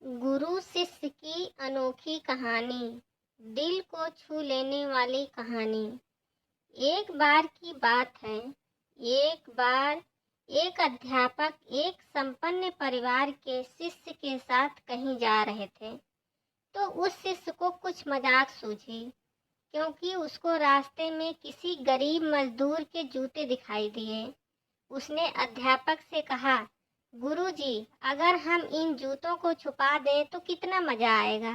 गुरु शिष्य की अनोखी कहानी, दिल को छू लेने वाली कहानी। एक बार की बात है। एक बार एक अध्यापक एक संपन्न परिवार के शिष्य के साथ कहीं जा रहे थे। तो उस शिष्य को कुछ मजाक सूझी, क्योंकि उसको रास्ते में किसी गरीब मजदूर के जूते दिखाई दिए। उसने अध्यापक से कहा, गुरुजी, अगर हम इन जूतों को छुपा दें तो कितना मजा आएगा।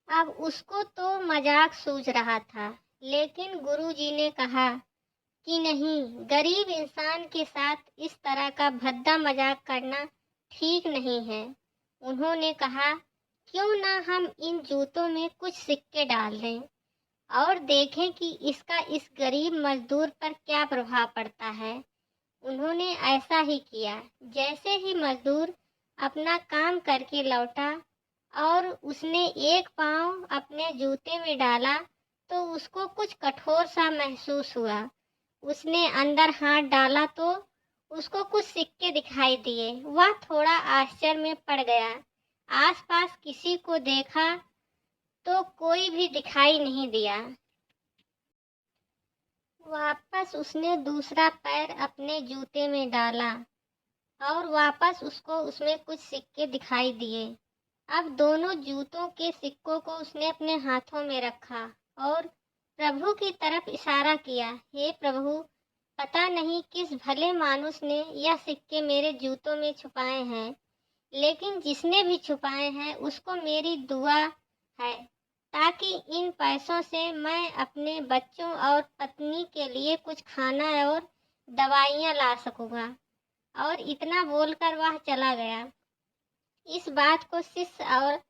अब उसको तो मजाक सूझ रहा था, लेकिन गुरुजी ने कहा कि नहीं, गरीब इंसान के साथ इस तरह का भद्दा मजाक करना ठीक नहीं है। उन्होंने कहा, क्यों ना हम इन जूतों में कुछ सिक्के डाल दें और देखें कि इसका इस गरीब मजदूर पर क्या प्रभाव पड़ता है। उन्होंने ऐसा ही किया। जैसे ही मजदूर अपना काम करके लौटा और उसने एक पाँव अपने जूते में डाला तो उसको कुछ कठोर सा महसूस हुआ। उसने अंदर हाथ डाला तो उसको कुछ सिक्के दिखाई दिए। वह थोड़ा आश्चर्य में पड़ गया। आसपास किसी को देखा तो कोई भी दिखाई नहीं दिया। वापस उसने दूसरा पैर अपने जूते में डाला और वापस उसको उसमें कुछ सिक्के दिखाई दिए। अब दोनों जूतों के सिक्कों को उसने अपने हाथों में रखा और प्रभु की तरफ इशारा किया, हे प्रभु, पता नहीं किस भले मानुस ने यह सिक्के मेरे जूतों में छुपाए हैं, लेकिन जिसने भी छुपाए हैं उसको मेरी दुआ है, ताकि इन पैसों से मैं अपने बच्चों और पत्नी के लिए कुछ खाना और दवाइयाँ ला सकूँगा। और इतना बोलकर वह चला गया। इस बात को शिष्य और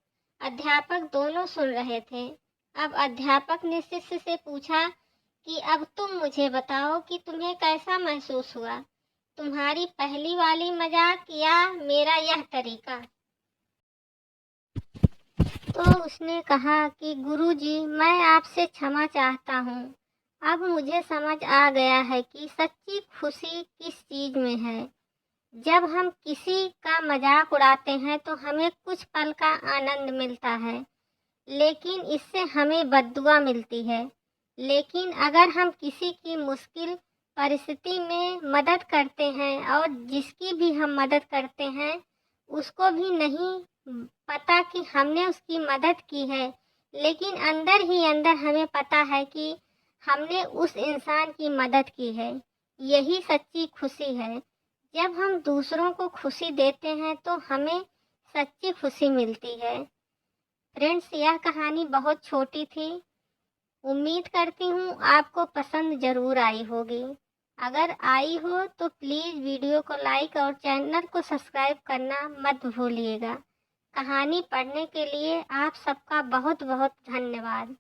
अध्यापक दोनों सुन रहे थे। अब अध्यापक ने शिष्य से पूछा कि अब तुम मुझे बताओ कि तुम्हें कैसा महसूस हुआ, तुम्हारी पहली वाली मजाक या मेरा यह तरीका। तो उसने कहा कि गुरुजी, मैं आपसे क्षमा चाहता हूँ। अब मुझे समझ आ गया है कि सच्ची खुशी किस चीज़ में है। जब हम किसी का मजाक उड़ाते हैं तो हमें कुछ पल का आनंद मिलता है, लेकिन इससे हमें बद्दुआ मिलती है। लेकिन अगर हम किसी की मुश्किल परिस्थिति में मदद करते हैं और जिसकी भी हम मदद करते हैं उसको भी नहीं पता कि हमने उसकी मदद की है, लेकिन अंदर ही अंदर हमें पता है कि हमने उस इंसान की मदद की है। यही सच्ची खुशी है। जब हम दूसरों को खुशी देते हैं तो हमें सच्ची खुशी मिलती है। फ्रेंड्स, यह कहानी बहुत छोटी थी। उम्मीद करती हूँ आपको पसंद ज़रूर आई होगी। अगर आई हो तो प्लीज़ वीडियो को लाइक और चैनल को सब्सक्राइब करना मत भूलिएगा। कहानी पढ़ने के लिए आप सबका बहुत बहुत धन्यवाद।